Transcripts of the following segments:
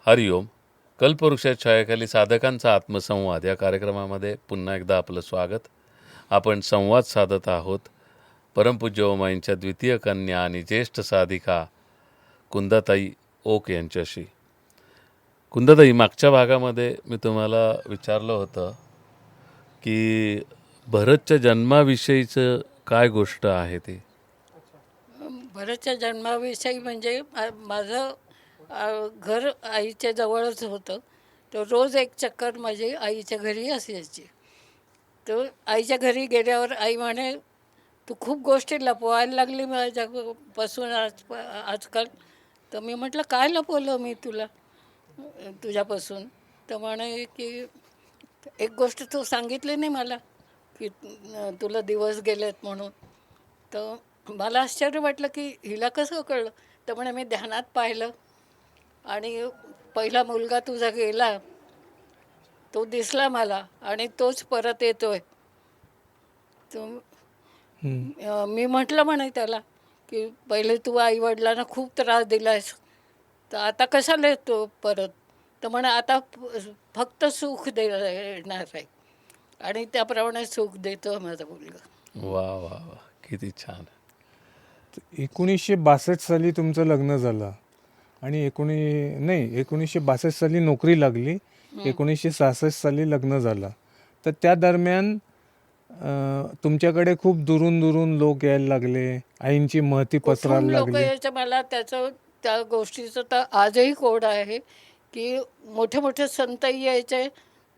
हरिओम. कल्पवृक्षाच्या छायाखाली साधकांचा आत्मसंवाद या कार्यक्रमामध्ये पुन्हा एकदा आपलं स्वागत. आपण संवाद साधत आहोत परमपूज्य ओमाईंच्या द्वितीय कन्या आणि ज्येष्ठ साधिका कुंदाताई ओक यांच्याशी. कुंदाताई, मागच्या भागामध्ये मी तुम्हाला विचारलं होतं की भरतच्या जन्माविषयीचं काय गोष्ट आहे ती. भरतच्या जन्माविषयी म्हणजे माझं घर आईच्या जवळच होतं. तर रोज एक चक्कर माझी आईच्या घरी असायची. तर आईच्या घरी गेल्यावर आई म्हणे, तू खूप गोष्टी लपवायला लागली माझ्यापासून आजकाल. तर मी म्हटलं, काय लपवलं मी तुला तुझ्यापासून? तर म्हणे की एक गोष्ट तू सांगितली नाही मला, की तुला दिवस गेलेत म्हणून. तर मला आश्चर्य वाटलं की हिला कसं कळलं. तर म्हणे, मी ध्यानात पाहिलं आणि पहिला मुलगा तुझा गेला तो दिसला मला आणि तोच परत येतोय. तो मी म्हटलं म्हणे त्याला की पहिले तू आईवडिलांना खूप त्रास दिलायस, तर आता कशाला येतो परत? तर म्हणे, आता फक्त सुख देणार आहे आणि त्याप्रमाणे सुख देतो माझा मुलगा. वा वा वा, किती छान. 1962 साली तुमचं लग्न झालं आणि 1962 साली नोकरी लागली. 1966 साली लग्न झालं. तर त्या दरम्यान तुमच्याकडे खूप दुरून दुरून लोक यायला लागले, आईंची महती पसरायला लोक लागली. यायचं. मला त्या गोष्टीचं तर आजही कोड आहे की मोठे मोठे संतही यायचे,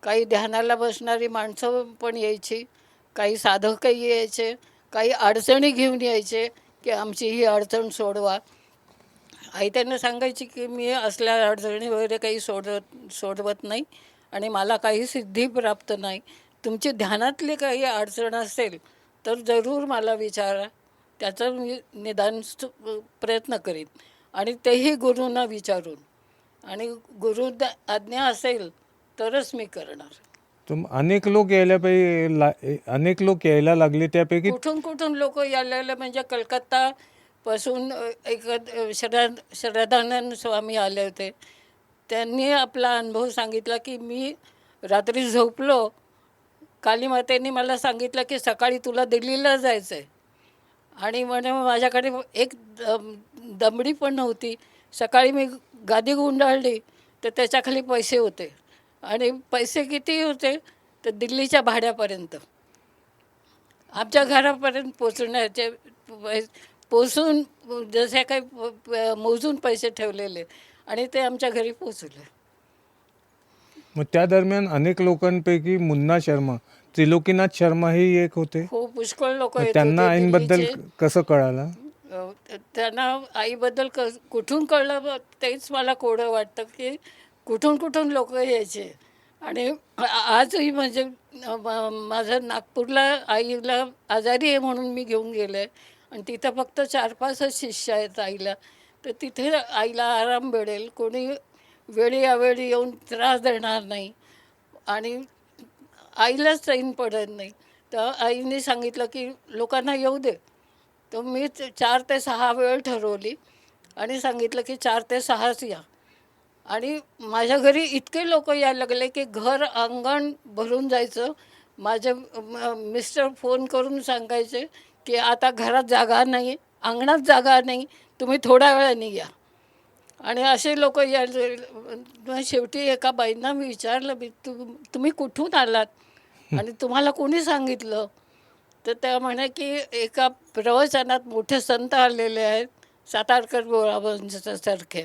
काही ध्यानाला बसणारी माणसं पण यायची, काही साधकही यायचे, काही अडचणी घेऊन यायचे की आमची ही अडचण सोडवा. आई त्यांना सांगायची की मी असल्या अडचणी वगैरे काही सोडवत नाही आणि मला काही सिद्धी प्राप्त नाही. तुमची ध्यानातली काही अडचण असेल तर जरूर मला विचारा, त्याचं मी निदान प्रयत्न करीन आणि तेही गुरूंना विचारून, आणि गुरु आज्ञा असेल तरच मी करणार. अनेक लोक यायला लागले. त्यापैकी कुठून कुठून लोक यायला, म्हणजे कलकत्ता पासून एक श्रद्धानंद स्वामी आले होते. त्यांनी आपला अनुभव सांगितला की मी रात्री झोपलो, कालीमातेने मला सांगितलं की सकाळी तुला दिल्लीला जायचं आहे, आणि म्हणे माझ्याकडे एक दमडी पण नव्हती. सकाळी मी गादी गुंडाळली तर त्याच्याखाली पैसे होते, आणि पैसे किती होते तर दिल्लीच्या भाड्यापर्यंत, आमच्या घरापर्यंत पोचण्याचे पोचून जसे काही मोजून पैसे ठेवलेले, आणि ते आमच्या घरी पोचले. मग त्या दरम्यान अनेक लोकांपैकी मुन्ना शर्मा, त्रिलोकीनाथ शर्मा हे एक होते. हो, पुष्कळ लोक येत त्यांना होते आईंबद्दल दिल्लीचे. कसं कळालं? त्यांना आईबद्दल कुठून कळलं तेच मला कोडं वाटतं की कुठून कुठून लोक यायचे. आणि आजही म्हणजे माझं नागपूरला आईला आजारी आहे म्हणून मी घेऊन गेले, आणि तिथं फक्त 4-5च शिष्य आहेत आईला. तर तिथे आईला आराम मिळेल, कोणी वेळी अवेळी येऊन त्रास देणार नाही आणि आईलाच चैन पडत नाही. तर आईने सांगितलं की लोकांना येऊ दे. तर मी 4 ते 6 वेळ ठरवली आणि सांगितलं की 4 ते 6च या. आणि माझ्या घरी इतके लोक यायला लागले की घर अंगण भरून जायचं. माझे मिस्टर फोन करून सांगायचे की आता घरात जागा नाही, अंगणात जागा नाही, तुम्ही थोड्या वेळाने या. आणि असे लोक यायला. शेवटी एका बाईंना मी विचारलं, मी तुम्ही कुठून आलात आणि तुम्हाला कोणी सांगितलं? तर त्या म्हणे की एका प्रवचनात मोठे संत आलेले आहेत, सातारकर बोराबांसारखे,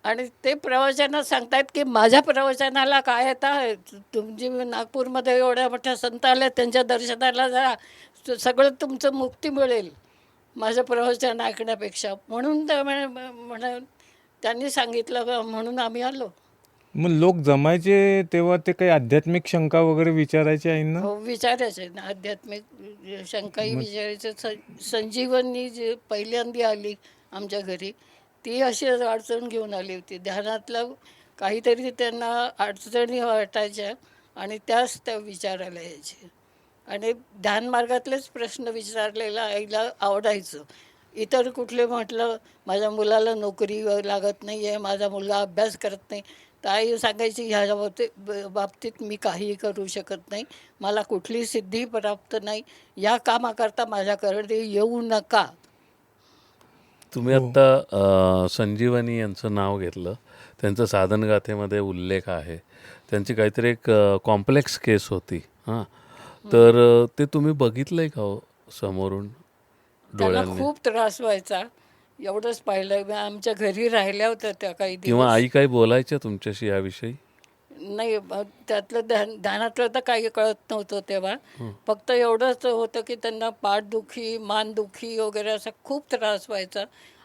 आणि ते प्रवचनात सांगतायत की माझ्या प्रवचनाला काय येतं, तुमची नागपूरमध्ये एवढ्या मोठ्या संत आल्या, त्यांच्या दर्शनाला जा, सगळं तुमचं मुक्ती मिळेल माझं प्रवचन ऐकण्यापेक्षा. म्हणून म्हणे त्यांनी सांगितलं म्हणून आम्ही आलो. मग लोक जमायचे तेव्हा ते काही आध्यात्मिक शंका वगैरे विचारायचे आईंना? हो, विचारायचे ना, आध्यात्मिक शंकाही विचारायचं. संजीवनी जे पहिल्यांदा आली आमच्या घरी, ती अशी अडचण घेऊन आली होती. ध्यानातलं काहीतरी त्यांना अडचणी वाटायच्या आणि त्याच त्या विचारायला यायचे, आणि ध्यान मार्गातलेच प्रश्न विचारलेला आईला आवडायचं. इतर कुठले म्हटलं माझ्या मुलाला नोकरी लागत नाही आहे, माझा मुलगा अभ्यास करत नाही, तर आई सांगायची ह्या बाबतीत मी काहीही करू शकत नाही, मला कुठली सिद्धी प्राप्त नाही, या कामाकरता माझ्याकडे येऊ नका. तुम्ही आत्ता संजीवनी यांचं नाव घेतलं. त्यांचं साधनगाथेमध्ये उल्लेख आहे. त्यांची काहीतरी एक कॉम्प्लेक्स केस होती हां. तर ते तुम्ही बघितलंय का हो समोरून त्यांना डोळ्यांनी? खूप त्रास व्हायचा, एवढंच पाहिलं मी. आमच्या घरी राहिल्या होत्या त्या काही किंवा दिवस. आई काही बोलायच्या तुमच्याशी याविषयी? नाही त्यातलं ध्यानातलं तर काही कळत नव्हतं तेव्हा. फक्त एवढंच होतं की त्यांना पाठदुखी, मानदुखी वगैरे असा खूप त्रास व्हायचा.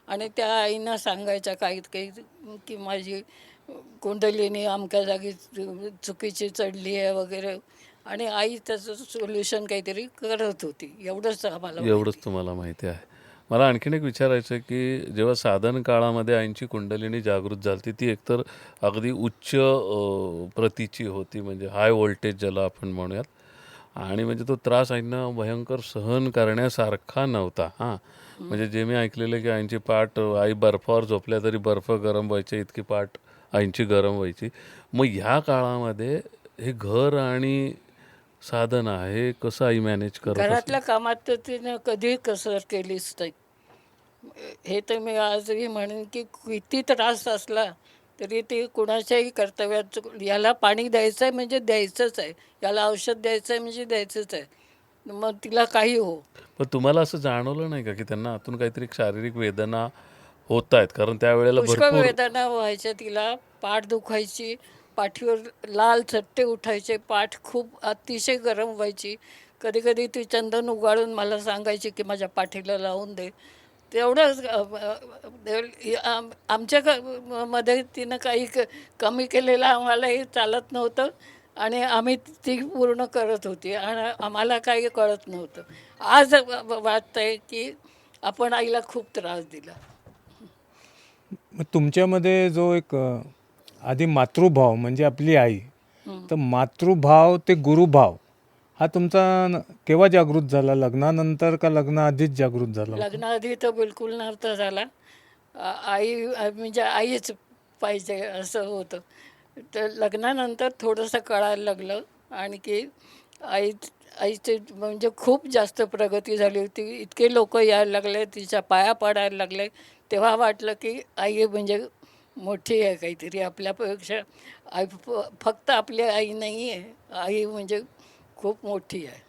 आणि त्या आईना सांगायच्या काही काही की माझी कुंडलिनी अमक्या जागी चुकीची चढली आहे वगैरे. आणि आई त्याचं सोल्युशन काहीतरी करत होती, एवढंच आम्हाला एवढंच माहिती. तुम्हाला माहिती आहे. मला आणखीन एक विचारायचं आहे, की जेव्हा साधन काळामध्ये आईंची कुंडलिनी जागृत झाली ती एकतर अगदी उच्च प्रतीची होती, म्हणजे हाय व्होल्टेज ज्याला आपण म्हणूयात. आणि म्हणजे तो त्रास आईंना भयंकर सहन करण्यासारखा नव्हता हां. म्हणजे जे मी ऐकलेलं आहे, की आईंची पाठ आई बर्फावर झोपल्या तरी बर्फ गरम व्हायचे, इतकी पाठ आईंची गरम व्हायची. मग ह्या काळामध्ये हे घर आणि साधना हे कसं आई मॅनेज करत असेल? घरातल्या कामात तर तिनं कधी कसर केलीच नाही. हे तर मी आजही म्हणेन की किती त्रास असला तरी ती कुणाच्याही कर्तव्यात याला पाणी द्यायचं आहे म्हणजे द्यायचंच आहे, याला औषध द्यायचं आहे म्हणजे द्यायचंच आहे, मग तिला काही हो. पण तुम्हाला असं जाणवलं नाही का, की त्यांना आतून काहीतरी शारीरिक वेदना होत आहेत? कारण त्यावेळेला पुष्कळ भरपूर वेदना व्हायच्या तिला, पाठ दुखायची, पाठीवर लाल चट्टे उठायचे, पाठ खूप अतिशय गरम व्हायची. कधी कधी ती चंदन उगाळून मला सांगायची की माझ्या पाठीला लावून दे. तेवढंच आमच्या मध्ये तिनं काही कमी केलेलं आम्हालाही चालत नव्हतं. आणि आम्ही ती पूर्ण करत होती आणि आम्हाला काही कळत नव्हतं. आज वाटतंय की आपण आईला खूप त्रास दिला. मग तुमच्यामध्ये जो एक आधी मातृभाव म्हणजे आपली आई, तर मातृभाव ते गुरुभाव हा तुमचा केव्हा जागृत झाला? लग्नानंतर का लग्नाआधीच जागृत झाला होता? लग्नाआधी तर बिलकुल नव्हता झाला. म्हणजे आईच पाहिजे असं होतं. तर लग्नानंतर थोडंसं कळायला लागलं. आणि की आई आईची म्हणजे खूप जास्त प्रगती झाली होती, इतके लोक यायला लागले, तिच्या पाया पडायला लागले. तेव्हा वाटलं की आई म्हणजे मोठी आहे काहीतरी आपल्यापेक्षा. आई फक्त आपली आई नाही आहे, आई म्हणजे खूप मोठी आहे.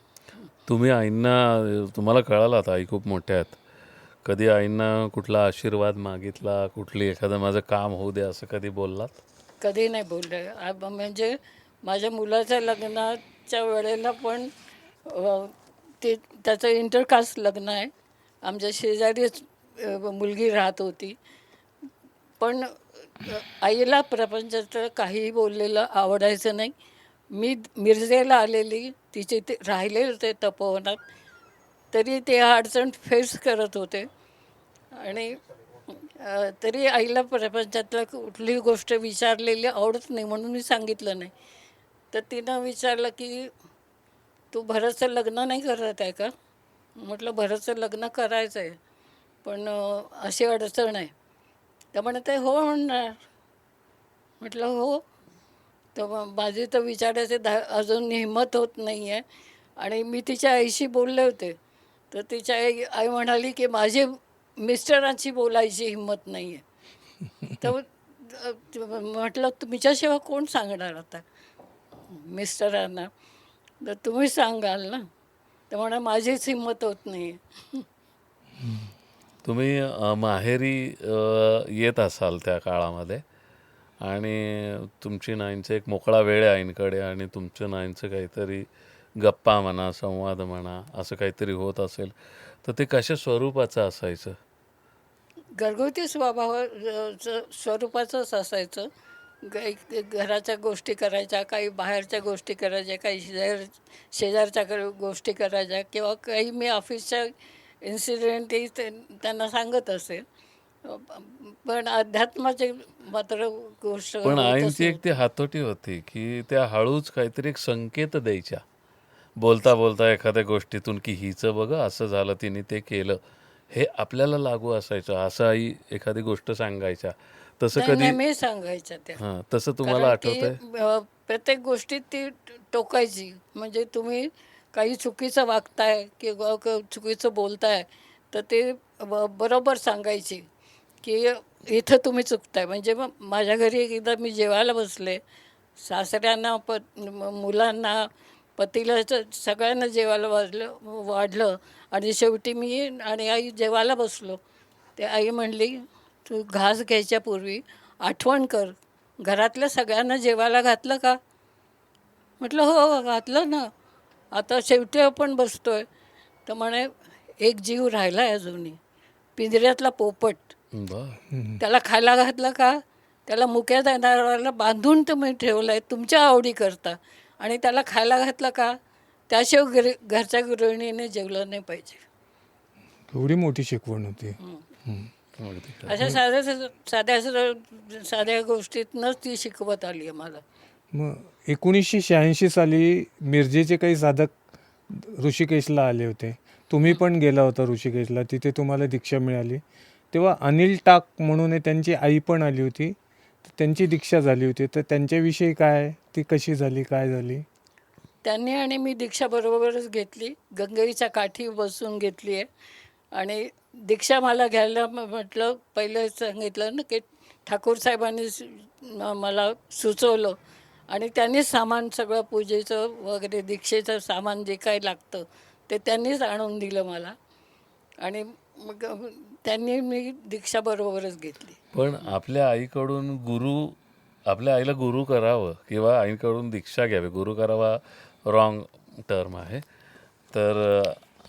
तुम्ही आईंना, तुम्हाला कळालं आता आई खूप मोठ्या आहेत. कधी आईंना कुठला आशीर्वाद मागितला, कुठली एखादं माझं काम होऊ दे असं कधी बोललात? कधी नाही बोलले. म्हणजे माझ्या मुलाच्या लग्नाच्या वेळेला पण अ, ते त्याचं इंटरकास्ट लग्न आहे. आमच्या शेजारीच मुलगी राहत होती. पण आईला प्रपंचाचं काहीही बोललेलं आवडायचं नाही. मी मिरजेला आलेली, तिचे ते राहिले होते तपोवनात, तरी ते अडचण फेस करत होते. आणि तरी आईला प्रपंचातलं कुठलीही गोष्ट विचारलेली आवडत नाही म्हणून मी सांगितलं नाही. तर तिनं विचारलं की तू भरतचं लग्न नाही करत आहे का? म्हटलं भरतचं लग्न करायचं आहे, पण अशी अडचण आहे. तर म्हणत आहे हो म्हणणार. म्हटलं हो. तर माझी तर विचारायचे अजून हिंमत होत नाही आहे. आणि मी तिच्या आईशी बोलले होते. तर तिच्या आई म्हणाली की माझी मिस्टरांची बोलायची हिंमत नाही आहे. तर म्हटलं तुमच्याशिवाय कोण सांगणार आता मिस्टरांना, तर तुम्ही सांगाल ना. तर म्हणा माझीच हिंमत होत नाही आहे. तुम्ही माहेरी येत असाल त्या काळामध्ये, आणि तुमची नाईंचं एक मोकळा वेळ आहे आईंकडे, आणि तुमचं नाईंचं काहीतरी गप्पा म्हणा, संवाद म्हणा, असं काहीतरी होत असेल, तर ते कशा स्वरूपाचं असायचं? घरगुती स्वरूपाचंच असायचं. घराच्या गोष्टी करायच्या, काही बाहेरच्या गोष्टी करायच्या, काही शेजारच्या गोष्टी करायच्या, किंवा काही मी ऑफिसच्या इन्सिडेंटही त्यांना सांगत असे. पण अध्यात्माची मात्र गोष्ट पण होतच आईंची एक ती नव्हती. हातोटी होती, की त्या हळूच काहीतरी एक संकेत द्यायच्या बोलता बोलता एखाद्या गोष्टीतून, की हिचं बघ असं झालं, तिने ते केलं. हे आपल्याला लागू असायचं असं आई एखादी गोष्ट सांगायच्या, तसं नाही, कधी नेहमी सांगायच्या त्या. हां, तसं तुम्हाला कारण की आठवतंय? प्रत्येक गोष्टीत ती टोकायची. म्हणजे तुम्ही काही चुकीचं वागताय किंवा चुकीचं बोलताय, तर ते बरोबर सांगायची की इथं तुम्ही चुकताय. म्हणजे मग माझ्या घरी एकदा मी जेवायला बसले, सासऱ्यांना मुलांना, पतीला, सगळ्यांना जेवायला वाढलं आणि शेवटी मी आणि आई जेवायला बसलो. ते आई म्हणली, तू घास घ्यायच्या पूर्वी आठवण कर, घरातल्या सगळ्यांना जेवायला घातलं का? म्हटलं हो घातलं ना, आता शेवटी आपण बसतोय. तर म्हणे एक जीव राहिला आहे अजूनही, पिंजऱ्यातला पोपट, बरं. त्याला खायला घातलं का? त्याला मुक्या जनावराला बांधून तुम्ही ठेवलं आहे तुमच्या आवडी करता, आणि त्याला खायला घातलं का? त्याशिवाय घरच्या गृहिणीने जेवलं नाही पाहिजे. एवढी मोठी शिकवण होती. अगदी खरं. अशा साध्या गोष्टीतनंच ती शिकवत आली आहे मला. मग 1986 साली मिरजेचे काही साधक ऋषिकेशला आले होते. तुम्ही पण गेला होता ऋषिकेशला, तिथे तुम्हाला दीक्षा मिळाली. तेव्हा अनिल टाक म्हणून त्यांची आई पण आली होती, त्यांची दीक्षा झाली होती. तर त्यांच्याविषयी काय, ती कशी झाली, काय झाली? त्यांनी आणि मी दीक्षा बरोबरच घेतली, गंगेच्या काठी बसून घेतली आहे. आणि दीक्षा मला घ्यायला म्हटलं, पहिलं सांगितलं ना की ठाकूर साहेबांनी मला सुचवलं आणि त्यांनीच सामान सगळं पूजेचं वगैरे दीक्षेचं सामान जे काही लागतं ते त्यांनीच आणून दिलं मला. आणि मग त्यांनी मी दीक्षा बरोबरच घेतली. पण आपल्या आईकडून आपल्या आईला गुरु करावं किंवा आईकडून दीक्षा घ्यावी, गुरु करावा रॉंग टर्म आहे, तर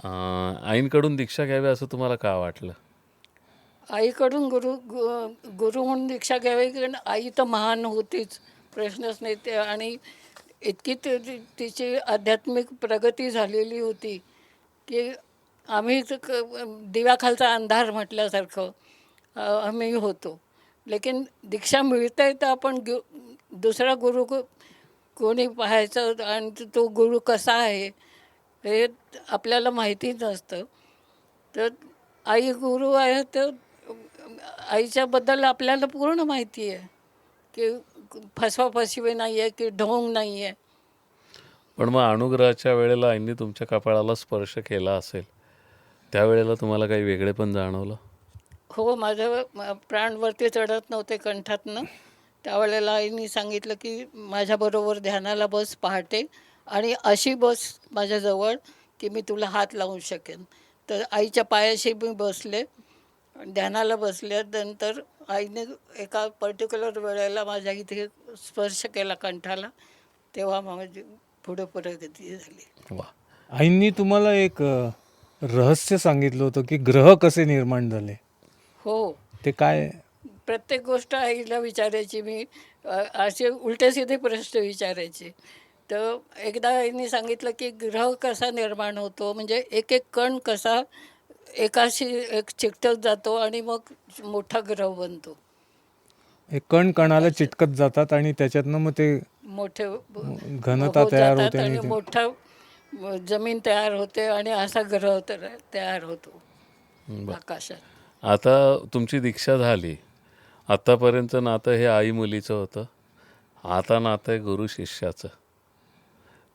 आईंकडून दीक्षा घ्यावी असं तुम्हाला का वाटलं? आईकडून गुरु म्हणून दीक्षा घ्यावी, कारण आई तर महान होतीच, प्रश्नच नाही. ते आणि इतकी तिची आध्यात्मिक प्रगती झालेली होती की आम्ही दिव्याखालचा अंधार म्हटल्यासारखं आम्ही होतो. लेकिन दीक्षा मिळते तर आपण दुसरा गुरु कोणी पाहायचं आणि तो गुरु कसा आहे हे आपल्याला माहिती नसतं. तर आई गुरु आहे, तर आईच्याबद्दल आपल्याला पूर्ण माहिती आहे की फसवाफसवी नाही आहे, की ढोंग नाही आहे. पण मग अनुग्रहाच्या वेळेला आईंनी तुमच्या कपाळाला स्पर्श केला असेल, त्यावेळेला तुम्हाला काही वेगळे पण जाणवलं? हो, माझं प्राणवरती चढत नव्हते कंठातनं. त्यावेळेला आईने सांगितलं की माझ्याबरोबर ध्यानाला बस पहाटे, आणि अशी बस माझ्याजवळ की मी तुला हात लावू शकेन. तर आईच्या पायाशी मी बसले, ध्यानाला बसल्यानंतर आईने एका पर्टिक्युलर वेळेला माझ्या इथे स्पर्श केला कंठाला, तेव्हा माझी पुढे प्रगती झाली. वा. आईंनी तुम्हाला एक रहस्य सांगितलं होतं की ग्रह कसे निर्माण झाले, हो, ते काय? प्रत्येक गोष्ट आईला विचारायची मी. असे उलटे सीधे प्रश्न विचारायचे. तर एकदा आईने सांगितलं की ग्रह कसा निर्माण होतो, म्हणजे एक एक कण कसा एकाशी एक चिकटत जातो आणि मग मोठा ग्रह बनतो. हे कण कणाला चिटकत जातात आणि त्याच्यातनं मग ते मोठे घनता होत तयार जातात होते आणि आणि ते मोठा जमीन तयार होते आणि असा ग्रह तयार होतो आकाशात. आता तुमची दीक्षा झाली, आत्तापर्यंत नातं हे आई मुलीचं होतं, आता नातं आहे गुरु शिष्याचं.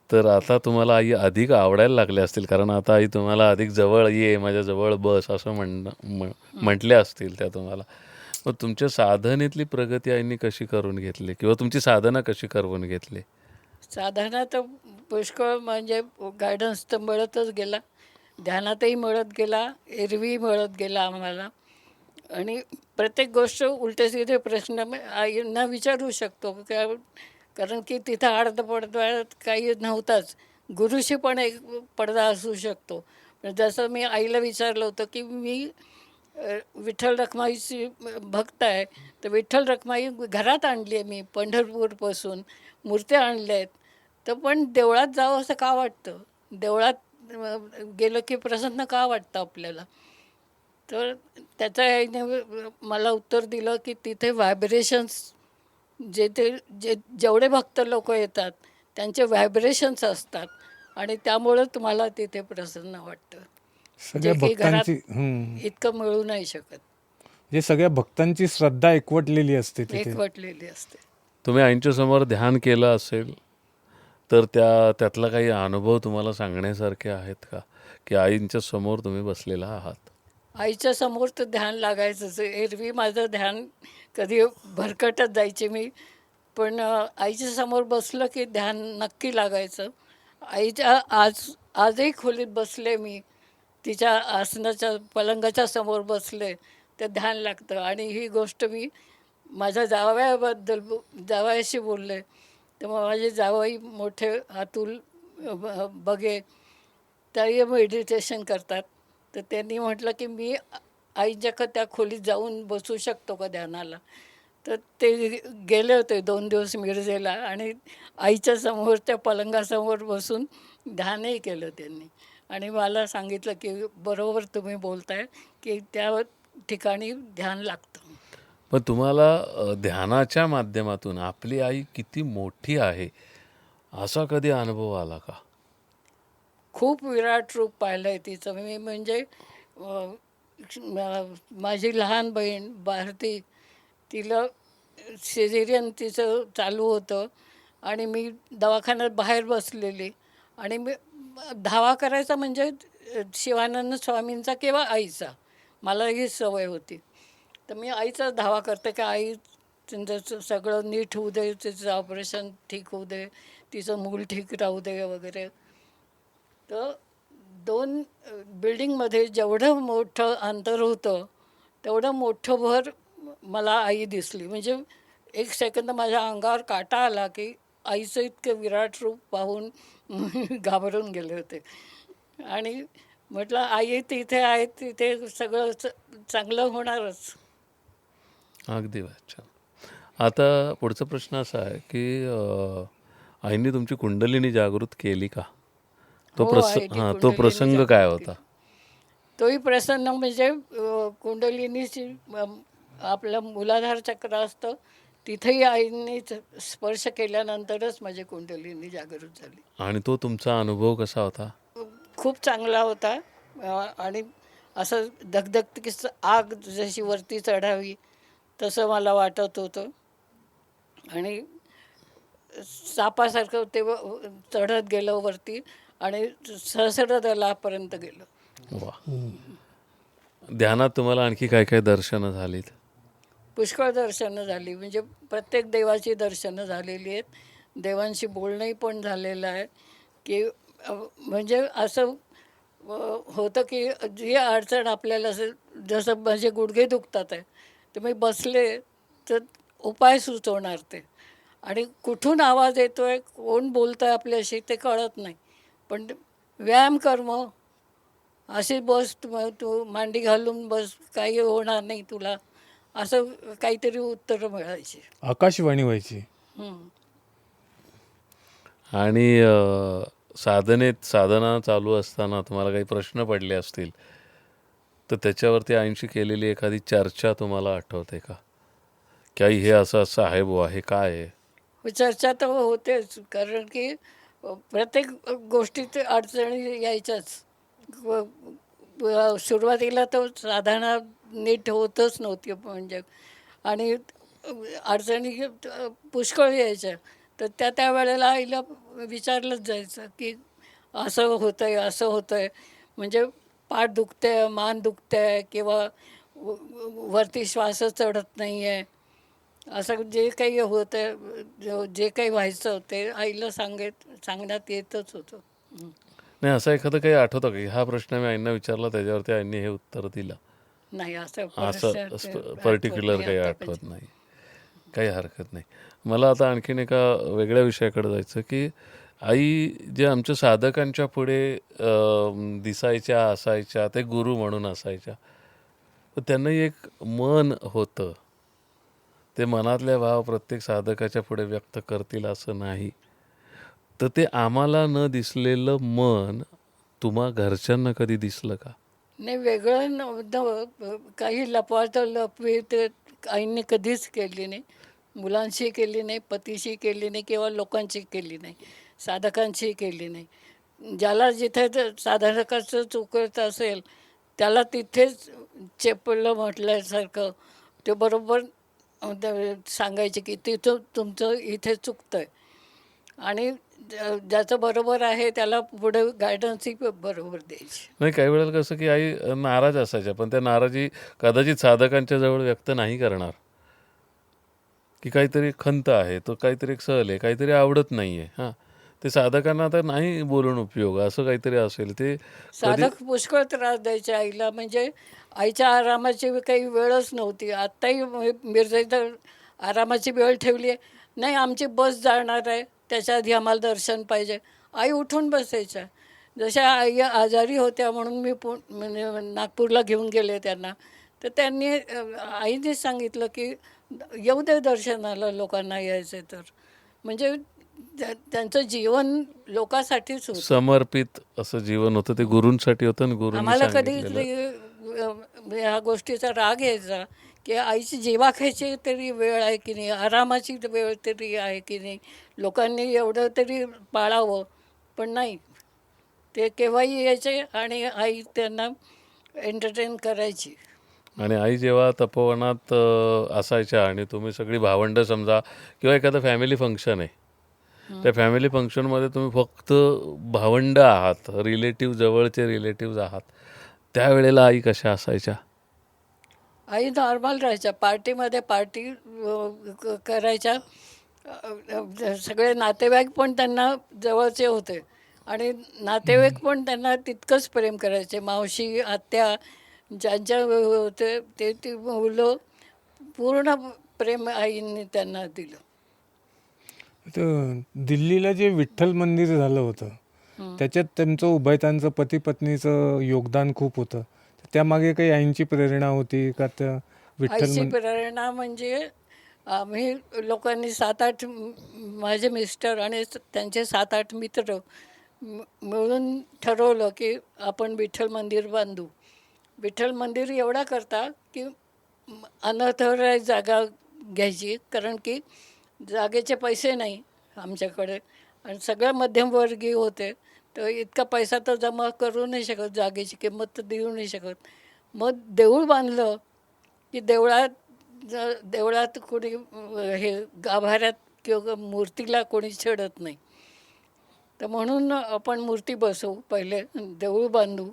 तर आता तुम्हाला आई अधिक आवडायला लागले असतील, कारण आता आई तुम्हाला अधिक जवळ ये, माझ्या जवळ बस असं म्हटले असतील त्या तुम्हाला. मग तुमच्या साधनेतली प्रगती आईंनी कशी करून घेतली, किंवा तुमची साधना कशी करून घेतली? साधना तर पुष्कळ, म्हणजे गायडन्स तर मिळतच गेला, ध्यानातही मिळत गेला, एरवी मिळत गेला आम्हाला. आणि प्रत्येक गोष्ट उलटे सीधे प्रश्न आईंना विचारू शकतो, कारण की तिथं आडपडदा काही नव्हताच. गुरुशी पण एक पडदा असू शकतो. जसं मी आईला विचारलं होतं की मी विठ्ठल रखुमाईची भक्त आहे, तर विठ्ठल रखुमाई घरात आणली आहे मी पंढरपूरपासून, मूर्त्या आणल्या आहेत, तर पण देवळात जावं असं का वाटतं, देवळात गेलं की प्रसन्न का वाटतं आपल्याला? तर त्याच्या आईने मला उत्तर दिलं की तिथे व्हायब्रेशन्स, जेवढे भक्त लोक येतात त्यांचे व्हायब्रेशन्स असतात आणि त्यामुळं तुम्हाला तिथे प्रसन्न वाटतं. सगळ्या जे की घरात भक्तांची इतकं मिळू नाही शकत, जे सगळ्या भक्तांची श्रद्धा एकवटलेली असते तिथे. एकवटलेली असते. तुम्ही आईंच्या समोर ध्यान केलं असेल तर त्यातला काही अनुभव तुम्हाला सांगण्यासारखे आहेत का, की आईंच्या समोर तुम्ही बसलेला आहात? आईच्या समोर तर ध्यान लागायचंच. एरवी माझं ध्यान कधी भरकटत जायचे मी, पण आईच्या समोर बसलं की ध्यान नक्की लागायचं. आईच्या आजही खोलीत बसले मी, तिच्या आसनाच्या पलंगाच्या समोर बसले, तर ध्यान लागतं. आणि ही गोष्ट मी माझ्या जावयाशी बोलले, तेव्हा माझे जावई मोठे अतुल बगे त्याही मेडिटेशन करतात. तर त्यांनी म्हटलं की मी आईच्या का त्या खोलीत जाऊन बसू शकतो का ध्यानाला. तर ते गेले होते 2 दिवस मिरजेला आणि आईच्या समोर त्या पलंगासमोर बसून ध्यानही केलं त्यांनी. आणि मला सांगितलं की बरोबर तुम्ही बोलताय की त्या ठिकाणी ध्यान लागतं. पण तुम्हाला ध्यानाच्या माध्यमातून आपली आई किती मोठी आहे असा कधी अनुभव आला का? खूप विराट रूप पाहिलं आहे तिचं मी. म्हणजे माझी लहान बहीण भारती, तिला सिझेरियन तिचं चालू होतं आणि मी दवाखान्यात बाहेर बसलेली आणि मी धावा करायचा म्हणजे शिवानंद स्वामींचा किंवा आईचा, मला ही सवय होती. तर मी आईचाच धावा करते की आई त्यांचं सगळं नीट होऊ दे, तिचं ऑपरेशन ठीक होऊ दे, तिचं मूल ठीक राहू दे वगैरे. तर 2 बिल्डिंगमध्ये जेवढं मोठं अंतर होतं तेवढं मोठं भर मला आई दिसली. म्हणजे एक सेकंद माझ्या अंगावर काटा आला की आईचं इतकं विराट रूप पाहून घाबरून गेले होते. आणि म्हटलं आई तिथे आहे, तिथे सगळं चांगलं होणारच. अगदी छान. आता पुढचा प्रश्न असा आहे की आईंनी तुमची कुंडलिनी जागृत केली का? हो, आईने तो कुंडलिनी प्रसंग काय जागृत होता? केली. तोही प्रसन्न म्हणजे कुंडलिनीची आपलं मूलाधार चक्र असतं, तिथेही आईंनी स्पर्श केल्यानंतरच माझी कुंडलिनी जागृत झाली. आणि तो तुमचा अनुभव कसा होता? खूप चांगला होता. आणि असं धगधगतं की आग जशी वरती चढावी तसं मला वाटत होतं. आणि सापासारखं ते चढत गेलं वरती आणि सहस्रदलापर्यंत गेलं. वा. ध्यानात तुम्हाला आणखी काय काय दर्शनं झालीत? पुष्कळ दर्शनं झाली. म्हणजे प्रत्येक देवाची दर्शनं झालेली आहेत. देवांशी बोलणंही पण झालेलं आहे की म्हणजे असं होतं की जी अडचण आपल्याला असेल, जसं माझे गुडघे दुखतात आहे, तर मी बसले तर उपाय सुचवणार ते. आणि कुठून आवाज येतो आहे, कोण बोलतं आहे आपल्याशी ते कळत नाही. पण व्यायाम कर मग, अशी बस, तू मांडी घालून बस, काही होणार नाही तुला, असं काहीतरी उत्तरं मिळायची. आकाशवाणी व्हायची. हं. आणि साधना चालू असताना तुम्हाला काही प्रश्न पडले असतील तर त्याच्यावरती आईंशी केलेली एखादी चर्चा तुम्हाला आठवते का? की आई हे असं असं आहे बुवा, हे काय आहे? चर्चा तर होतेच, कारण की प्रत्येक गोष्टीत अडचणी यायच्याच. सुरुवातीला तर साधना नीट होतच नव्हती म्हणजे. आणि अडचणी पुष्कळ यायच्या. तर त्या वेळेला आईला विचारलंच जायचं की असं होतं आहे, असं होतं आहे. म्हणजे पाठ दुखते आहे, मान दुखते आहे, किंवा वरती श्वासच चढत नाही आहे, असं जे काही होतं, जे काही व्हायचं ते आईला सांगण्यात येतच होतं. नाही, असं एखादं काही आठवतं का की हा प्रश्न मी आईंना विचारला त्याच्यावरती आईंनी हे उत्तर दिलं? नाही, असं असं आठवत पर्टिक्युलर नाही काही आता आठवत म्हणजे. नाही. काही हरकत नाही. मला आता आणखीन एका वेगळ्या विषयाकडे जायचं की आई जे आमच्या साधकांच्या पुढे दिसायच्या, असायच्या, ते गुरु म्हणून असायच्या. तर त्यांनाही एक मन होतं. ते मनातले भाव प्रत्येक साधकाच्या पुढे व्यक्त करतील असं नाही. तर ते आम्हाला न दिसलेलं मन तुम्हा घरच्यांना कधी दिसलं का? नाही, वेगळं नव्हतं. काही लपवी ते आईंनी कधीच केली नाही. मुलांशी केली नाही, पतीशी केली नाही, किंवा लोकांशी केली नाही, साधकांशी केली नाही. ज्याला जिथे साधकाचं चुकत असेल त्याला तिथेच चेपलं म्हटल्यासारखं ते बरोबर सांगायचे की तिथं तुमचं इथे चुकतंय. आणि ज्याचं बरोबर आहे त्याला पुढे गायडन्सही बरोबर द्यायची. नाही, काही वेळेला कसं की आई नाराज असायच्या, पण त्या नाराजी कदाचित साधकांच्या जवळ व्यक्त नाही करणार, की काहीतरी खंत आहे, तो काहीतरी एक सल आहे, काहीतरी आवडत नाही आहे. हां, ते साधकांना आता नाही बोलून उपयोग, असं काहीतरी असेल ते कधी. साधक पुष्कळ त्रास द्यायचे आईला. म्हणजे आईच्या आरामाची काही वेळच नव्हती. आत्ताही मिरजेत आरामाची वेळ ठेवली आहे, नाही आमची बस जाणार आहे त्याच्या आधी आम्हाला दर्शन पाहिजे. आई उठून बसायच्या. जशा आई आजारी होत्या म्हणून मी म्हणजे नागपूरला घेऊन गेले त्यांना, तर त्यांनी आईने सांगितलं की येऊ दे दर्शनाला लोकांना यायचे तर. म्हणजे त्यांचं जीवन लोकांसाठीच होतं. समर्पित असं जीवन होतं ते, गुरूंसाठी होतं आणि गुरूंनी आम्हाला कधी सांगितलेलं. ह्या गोष्टीचा राग यायचा की आईची जेवा खायची तरी वेळ आहे की नाही, आरामाची वेळ तरी आहे की नाही, लोकांनी एवढं तरी पाळावं. पण नाही, ते केव्हाही यायचे आणि आई त्यांना एंटरटेन करायची. आणि आई जेव्हा तपोवनात असायच्या आणि तुम्ही सगळी भावंडं समजा, किंवा एखादं फॅमिली फंक्शन आहे, त्या फॅमिली फंक्शनमध्ये तुम्ही फक्त भावंड आहात, रिलेटिव्ह, जवळचे रिलेटिव्ह आहात, त्यावेळेला आई कशा असायच्या? आई नॉर्मल राहायच्या. पार्टीमध्ये पार्टी करायच्या. सगळे नातेवाईक पण त्यांना जवळचे होते आणि नातेवाईक पण त्यांना तितकंच प्रेम करायचे. मावशी, आत्या, ज्यांच्या होते ते ती मुलं पूर्ण प्रेम आईंनी त्यांना दिलं. तर दिल्लीला जे विठ्ठल मंदिर झालं होतं त्याच्यात त्यांचं उभयतांचं पती पत्नीचं योगदान खूप होतं. त्यामागे काही आईंची प्रेरणा होती का? त्या विठ्ठल आईची प्रेरणा म्हणजे आम्ही लोकांनी 7-8 माझे मिस्टर आणि त्यांचे 7-8 मित्र मिळून ठरवलं की आपण विठ्ठल मंदिर बांधू. विठ्ठल मंदिर एवढा करता की अनअथॉराइज जागा घ्यायची, कारण की जागेचे पैसे नाही आमच्याकडे आणि सगळ्या मध्यमवर्गीय होते, तर इतका पैसा तर जमा करू नाही शकत, जागेची किंमत तर देऊ नाही शकत. मग देऊळ बांधलं की देवळात कोणी हे गाभाऱ्यात किंवा मूर्तीला कोणी छेडत नाही, तर म्हणून आपण मूर्ती बसवू, पहिले देऊळ बांधू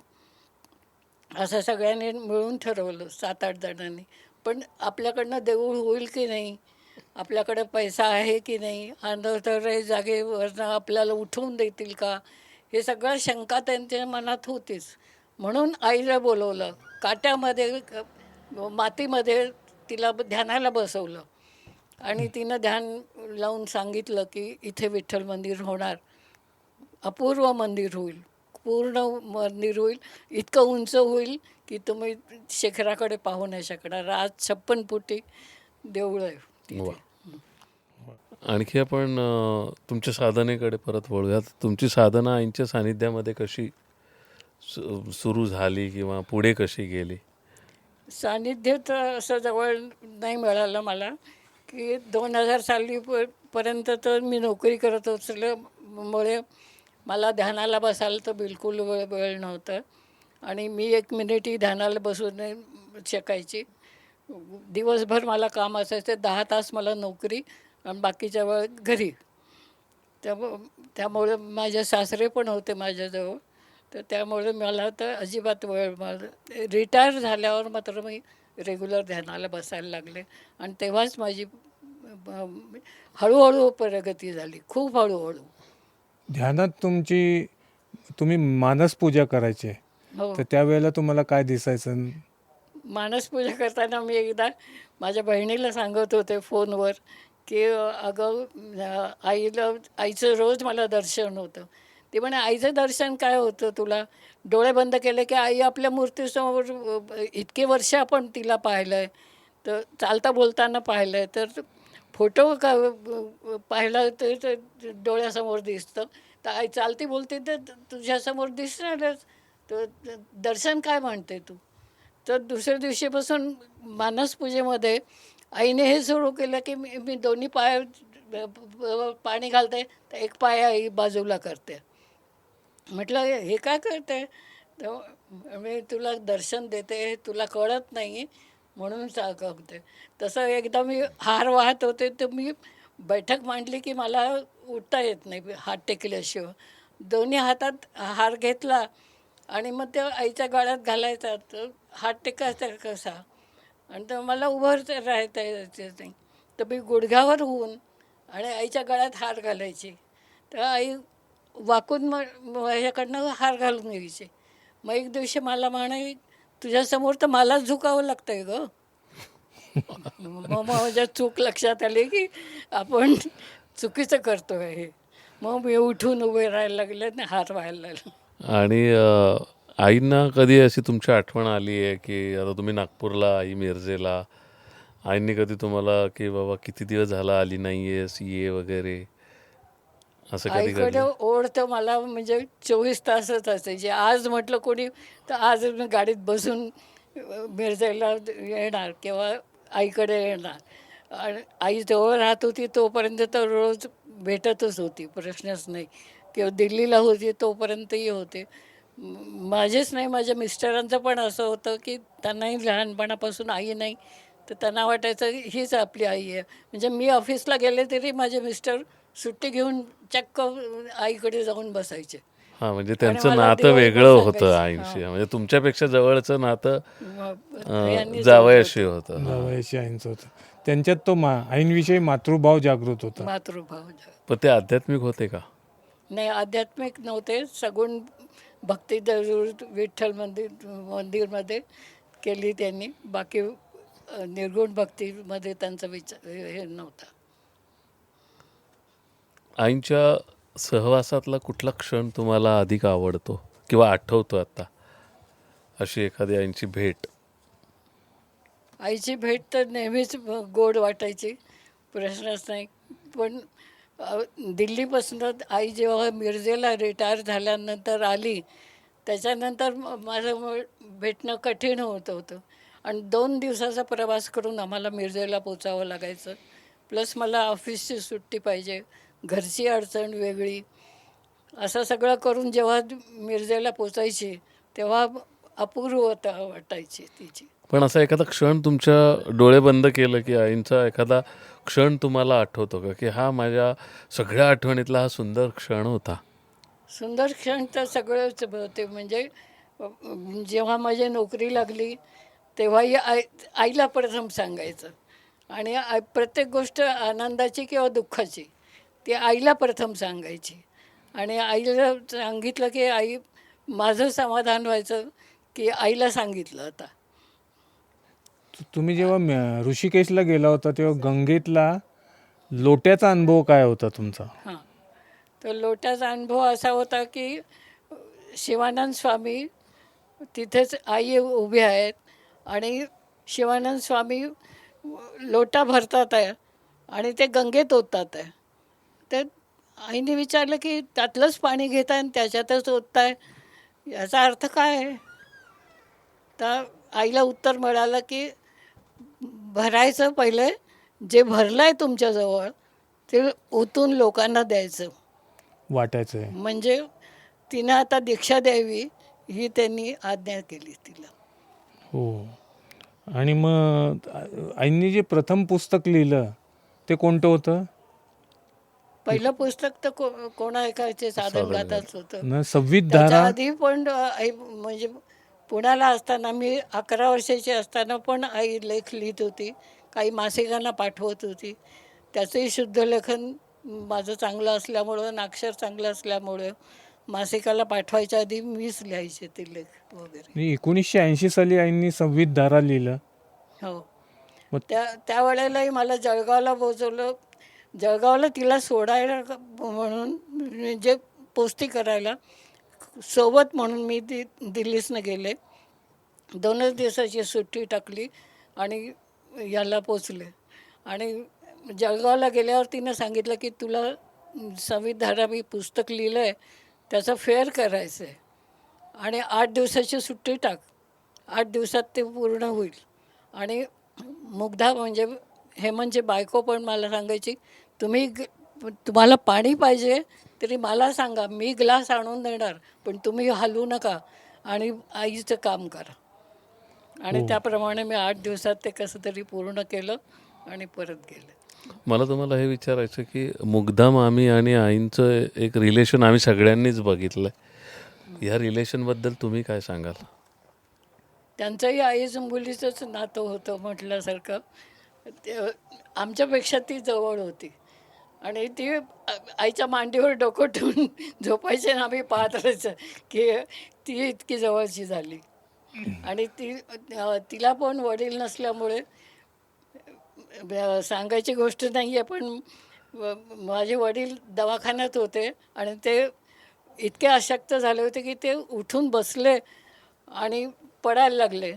असं सगळ्यांनी मिळून ठरवलं 7-8 जणांनी. पण आपल्याकडनं देऊळ होईल की नाही, आपल्याकडे पैसा आहे की नाही, अनअथॉराइज जागेवरनं आपल्याला उठवून देतील का, हे सगळं शंका त्यांच्या मनात होतीच. म्हणून आईला बोलवलं, काट्यामध्ये मातीमध्ये तिला ध्यानाला बसवलं आणि तिनं ध्यान लावून सांगितलं की इथे विठ्ठल मंदिर होणार, अपूर्व मंदिर होईल, पूर्ण मंदिर होईल, इतकं उंच होईल की तुम्ही शिखराकडे पाहू नाही शकणार. आज 56 फुटी देऊळ आहे तिथे. वा. आणखी आपण तुमच्या साधनेकडे परत वळूयात. तुमची साधना आईंच्या सानिध्यामध्ये कशी सुरू झाली किंवा पुढे कशी गेली? सानिध्य तर असं जवळ नाही मिळालं मला, की 2000 साली पर्यंत तर मी नोकरी करत असल्यामुळे मला ध्यानाला बसायला तर बिलकुल वेळ नव्हता आणि मी 1 मिनिटही ध्यानाला बसू नाही शकायची. दिवसभर मला काम असायचं, 10 तास मला नोकरी आणि बाकीच्या वेळ घरी. त्यामुळे माझे सासरे पण होते माझ्याजवळ, तर त्यामुळे मला तर अजिबात वेळ. मला रिटायर झाल्यावर मात्र मी रेग्युलर ध्यानाला बसायला लागले आणि तेव्हाच माझी हळूहळू प्रगती झाली, खूप हळूहळू. ध्यानात तुम्ही मानस पूजा करायचे, हो, तर त्यावेळेला तुम्हाला काय दिसायचं? मानसपूजा करताना मी एकदा माझ्या बहिणीला सांगत होते फोनवर की अगं आईचं रोज मला दर्शन होतं. ती म्हणे आईचं दर्शन काय होतं तुला, डोळे बंद केले की आई आपल्या मूर्तीसमोर इतके वर्ष आपण तिला पाहिलं आहे, तर चालता बोलताना पाहिलं आहे, तर फोटो का पाहिला तर डोळ्यासमोर दिसतं, तर आई चालती बोलते तर तुझ्यासमोर दिसणारच, तर दर्शन काय म्हणते तू. तर दुसऱ्या दिवशीपासून मानसपूजेमध्ये आईने हे सुरू केलं की मी दोन्ही पाय पाणी घालते, तर एक पाय आई बाजूला करते म्हटलं हे काय करते, तर मी तुला दर्शन देते, तुला कळत नाही म्हणून सांगते. तसं एकदा मी हार वाहत होते, तर मी बैठक मांडली की मला उठता येत नाही हात टेकल्याशिवाय. दोन्ही हातात हार घेतला आणि मग ते आईच्या गळ्यात घालायचा, तर हात टेकायचा कसा, आणि तर मला उभं राहता यायचं नाही. तर मी गुडघ्यावर होऊन आणि आईच्या गळ्यात हार घालायची. तर आई वाकून माझ्याकडनं हार घालून घ्यायचे. मग एक दिवशी मला म्हणे, तुझ्यासमोर तर मलाच झुकावं लागतंय गं. मग माझ्या चूक लक्षात आली की आपण चुकीचं करतोय हे. मग मी उठून उभे राहायला लागले आणि हार व्हायला लागले. आणि आईंना कधी अशी तुमची आठवण आली आहे की आता तुम्ही नागपूरला, आई मिरजेला, आईंनी कधी तुम्हाला की बाबा किती दिवस झाला आली नाही आहेस, ये वगैरे, असं कधी आईकडे घडलं? ओढ तर मला म्हणजे 24 तासच असायची. आज म्हटलं कोणी तर आज मी गाडीत बसून मिरजेला येणार किंवा आईकडे येणार. आणि आई जवळ राहत होती तोपर्यंत तर रोज भेटतच होती, प्रश्नच नाही. किंवा दिल्लीला होती तोपर्यंतही होते. माझेच नाही, माझ्या मिस्टरांचं पण असं होतं की त्यांनाही लहानपणापासून आई नाही, तर त्यांना वाटायचं की हीच आपली आई आहे. म्हणजे मी ऑफिसला गेले तरी माझे मिस्टर सुट्टी घेऊन चक्क आईकडे जाऊन बसायचे हां, म्हणजे आणि त्यांचं मला नातं दिवसभर वेगळं होतं सांगायचे. आईंशी. म्हणजे तुमच्यापेक्षा जवळचं नातं मग यांनी जावयाशी जोडलं होतं. हां. जावयाशी आईंचं होतं. त्यांच्यात तो आईंविषयी मातृभाव जागृत होता. मातृभाव. पण ते आध्यात्मिक होते का? नाही, आध्यात्मिक नव्हते, सगुण भक्ती जरूर विठ्ठल मंदिरमध्ये केली त्यांनी. बाकी निर्गुण भक्तीमध्ये त्यांचा विचार हे नव्हता. आईंच्या सहवासातला कुठला क्षण तुम्हाला अधिक आवडतो किंवा आठवतो आता? अशी एखादी आईंची भेट? आईची भेट तर नेहमीच गोड वाटायची, प्रश्नच नाही. पण दिल्लीपासून आई जेव्हा मिरजेला रिटायर झाल्यानंतर आली, त्याच्यानंतर माझं भेटणं कठीण होत होतं. आणि 2 दिवसाचा प्रवास करून आम्हाला मिरजेला पोचावं लागायचं. प्लस मला ऑफिसची सुट्टी पाहिजे, घरची अडचण वेगळी, असं सगळं करून जेव्हा मिरजेला पोचायची तेव्हा अपूर्वता वाटायची तिची. पण असा एखादा क्षण तुमच्या डोळे बंद केलं की आईंचा एखादा क्षण तुम्हाला आठवतो का की हा माझ्या सगळ्या आठवणीतला हा सुंदर क्षण होता? सुंदर क्षण तर सगळंच होते. म्हणजे जेव्हा माझी नोकरी लागली तेव्हाही आईला प्रथम सांगायचं. आणि प्रत्येक गोष्ट आनंदाची किंवा दुःखाची ती आईला प्रथम सांगायची. आणि आईला सांगितलं की आई, माझं समाधान व्हायचं की आईला सांगितलं आता. तुम्ही जेव्हा ऋषिकेशला गेला होता तेव्हा गंगेतला लोट्याचा अनुभव काय होता तुमचा? हां, तर लोट्याचा अनुभव असा होता की शिवानंद स्वामी तिथेच आई उभे आहेत आणि शिवानंद स्वामी लोटा भरतात आहे आणि ते गंगेत ओततात आहे. तर आईने विचारलं की त्यातलंच पाणी घेताय आणि त्याच्यातच ओतताय, याचा अर्थ काय आहे? तर आईला उत्तर मिळालं की भरायचं पहिले, जे भरलं आहे तुमच्याजवळ ते ओतून लोकांना द्यायचं. वाटायचं आहे. म्हणजे तिनं आता दीक्षा द्यावी ही त्यांनी आज्ञा केली तिला. हो. आणि मग आईंनी जे प्रथम पुस्तक लिहिलं ते कोणतं होतं? पहिलं पुस्तक तर कोणा एकाचे साधन गाताच होतं. ना संवित त्याच्या धारा. आधी पण आई म्हणजे पुण्याला असताना मी 11 वर्षाची असताना पण आई लेख लिहित होती, काही मासिकांना पाठवत होती. त्याचंही शुद्ध लेखन माझं चांगलं असल्यामुळं, अक्षर चांगलं असल्यामुळं मासिकाला पाठवायच्या आधी मीच लिहायचे ते लेख वगैरे. 1980 साली आईंनी संवित धारा लिहिलं. हो. मग त्यावेळेलाही मला जळगावला बोलवलं. जळगावला तिला सोडायला म्हणून म्हणजे पोस्ती करायला सोबत म्हणून मी दिल्लीसनं गेले. 2च दिवसाची सुट्टी टाकली आणि याला पोचले. आणि जळगावला गेल्यावर तिनं सांगितलं की तुला संविधान मी पुस्तक लिहिलं आहे, त्याचं फेअर करायचं आहे आणि 8 दिवसाची सुट्टी टाक, 8 दिवसात ते पूर्ण होईल. आणि मुग्धा म्हणजे हेमंतची बायको पण मला सांगायची, तुम्ही पण तुम्हाला पाणी पाहिजे तरी मला सांगा, मी ग्लास आणून देणार, पण तुम्ही हलवू नका आणि आईचं काम करा. आणि त्याप्रमाणे मी 8 दिवसात ते कसं तरी पूर्ण केलं आणि परत गेले. मला तुम्हाला हे विचारायचं की मुग्धा मामी आणि आईंचं एक रिलेशन आम्ही सगळ्यांनीच बघितलं आहे. ह्या रिलेशनबद्दल तुम्ही काय सांगाल? त्यांचंही आईचं मुलीचंच नातं होतं म्हटल्यासारखं. ते आमच्यापेक्षा ती जवळ होती आणि ती आईच्या मांडीवर डोकं ठेवून झोपायचे आणि आम्ही पाहत राहायचं की ती इतकी जवळची झाली. आणि तिला पण वडील नसल्यामुळे सांगायची गोष्ट नाही आहे, पण माझे वडील दवाखान्यात होते आणि ते इतके अशक्त झाले होते की ते उठून बसले आणि पडायला लागले.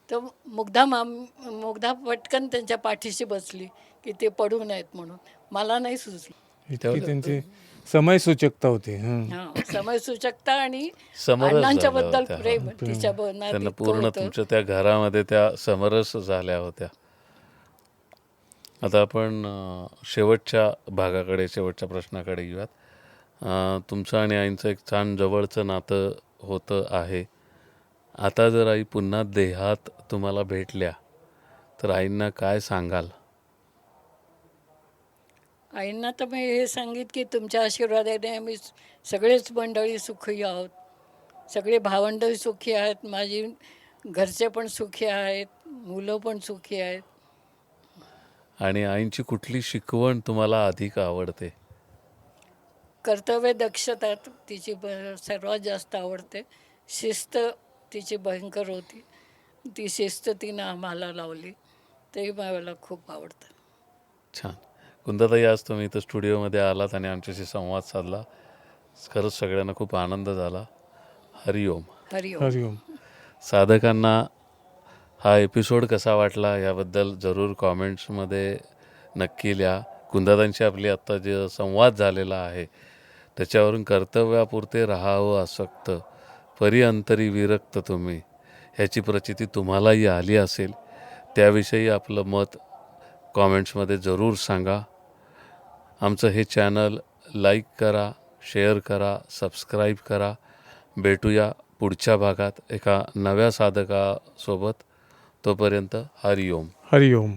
तर मुग्धा पटकन त्यांच्या पाठीशी बसली की ते पडू नयेत म्हणून. मला नाही सुचलं. इतकी त्यांची समयसूचकता होती. हां, समयसूचकता आणि समरस झाल्या अण्णांच्याबद्दल होत्या. प्रेम तिच्या मनात त्यांना इतकं पूर्ण होतं. तुमच्या त्या घरामध्ये त्या समरस झाल्या होत्या. आता आपण शेवटच्या भागाकडे, शेवटच्या प्रश्नाकडे येऊयात. तुमचं आणि आईंचं एक छान जवळचं नातं होतं आहे. आता जर आई पुन्हा देहात तुम्हाला भेटल्या तर आईंना काय सांगाल? आईंना तर मी हे सांगित की तुमच्या आशीर्वादाने आम्ही सगळेच मंडळी सुखी आहोत. सगळे भावंडं सुखी आहेत, माझी घरचे पण सुखी आहेत, मुलं पण सुखी आहेत. आणि आईंची कुठली शिकवण तुम्हाला अधिक आवडते? कर्तव्य दक्षता तिची सर्वात जास्त आवडते. शिस्त तिची भयंकर होती. ती शिस्त तिनं आम्हाला लावली, ते मला खूप आवडतं. छान. कुंदाताई, आज तुम्ही इथं स्टुडिओमध्ये आलात आणि आमच्याशी संवाद साधला. खरंच सगळ्यांना खूप आनंद झाला. हरिओम. हरिओम. हरिओम. साधकांना हा एपिसोड कसा वाटला याबद्दल जरूर कॉमेंट्समध्ये नक्की लिहा. कुंदातांशी आपली आत्ता जे संवाद झालेला आहे त्याच्यावरून कर्तव्यापुरते राहावं आसक्त, परी अंतरी विरक्त तुम्ही, ह्याची प्रचिती तुम्हालाही आली असेल. त्याविषयी आपलं मत कॉमेंट्समध्ये जरूर सांगा. आमचं हे चॅनल लाईक करा, शेअर करा, सबस्क्राईब करा. भेटूया पुढच्या भागात एका नव्या साधकासोबत. तोपर्यंत हरिओम. हरिओम.